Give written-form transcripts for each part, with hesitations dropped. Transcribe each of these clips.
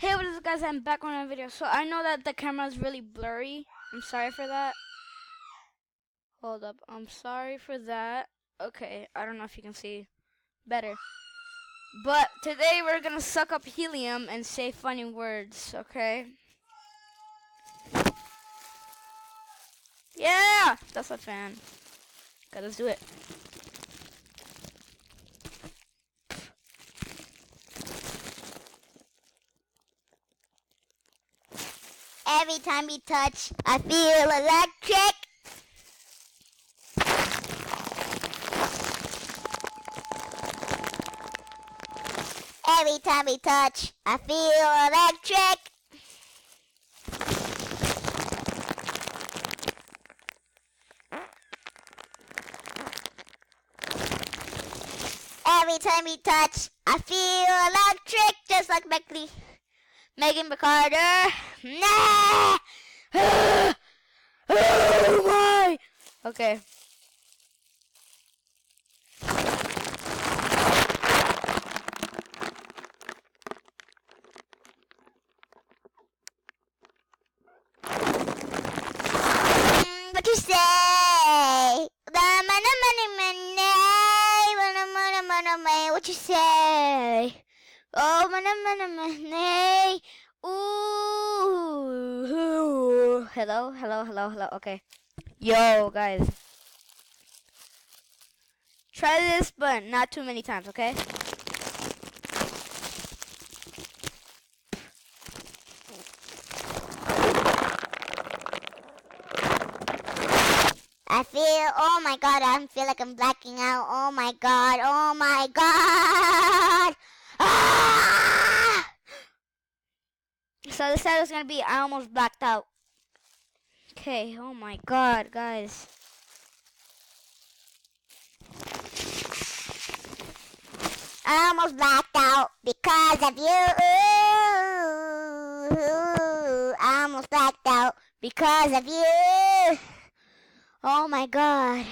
Hey, what is up, guys? I'm back on a video. So I know that the camera is really blurry. I'm sorry for that. Hold up. I'm sorry for that. Okay, I don't know if you can see better. But today we're gonna suck up helium and say funny words, okay? Yeah! That's a fan. Okay, let's do it. Every time we touch, I feel electric. Every time we touch, I feel electric. Every time we touch, I feel electric, just like Megan McCarter. Nah! Oh my! Okay. What you say? What you say? Oh, ooh. Hello. Okay. Yo, guys. Try this, but not too many times, okay? I feel, oh my god, I feel like I'm blacking out. Oh my god. Ah! So this side is gonna be I almost blacked out. Okay, oh my god, guys. I almost blacked out because of you. I almost blacked out because of you. Oh my god.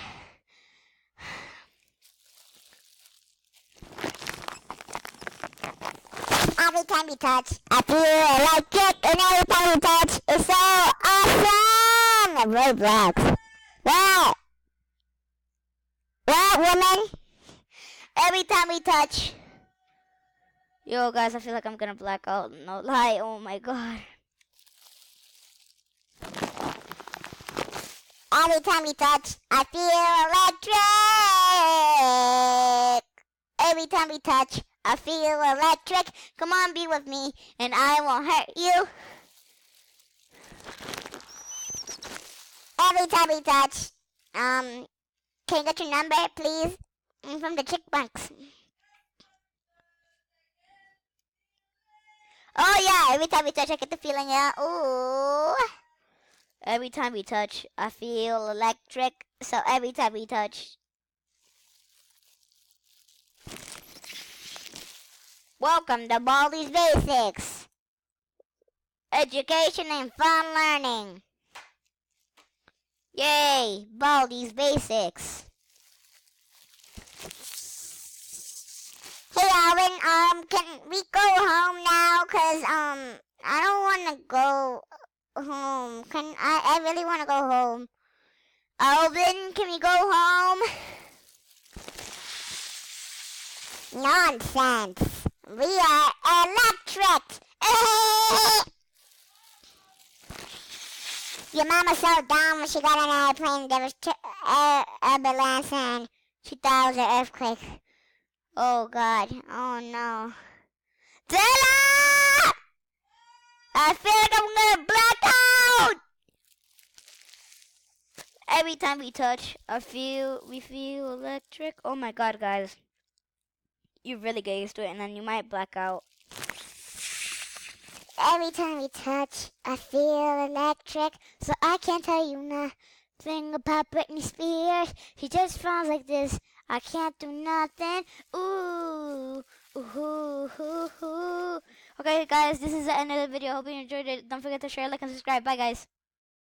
Every time we touch, I feel electric, and every time we touch, it's so awesome. Roblox. What, woman? Every time we touch. Yo, guys, I feel like I'm gonna black out. No lie. Oh my god. Every time we touch, I feel electric. Every time we touch, I feel electric. Come on, be with me, and I won't hurt you. Every time we touch, can I get your number, please? I'm from the Chick Bunks. Oh yeah, every time we touch, I get the feeling, yeah. Ooh. Every time we touch, I feel electric. So every time we touch. Welcome to Baldi's Basics. Education and fun learning. Yay, Baldi's Basics. Hey Alvin, can we go home now? Cause I don't wanna go home. I really wanna go home. Alvin, can we go home? Nonsense. We are electric. Your mama's so dumb when she got on an airplane. There was ambulance and she thought it was an earthquake. Oh God. Oh no. Della! I feel like I'm gonna black out. Every time we touch, we feel electric. Oh my god, guys. You really get used to it and then you might black out. Every time we touch, I feel electric. So I can't tell you nothing about Britney Spears. She just sounds like this. I can't do nothing. Ooh. Okay, guys, this is the end of the video. Hope you enjoyed it. Don't forget to share, like, and subscribe. Bye, guys.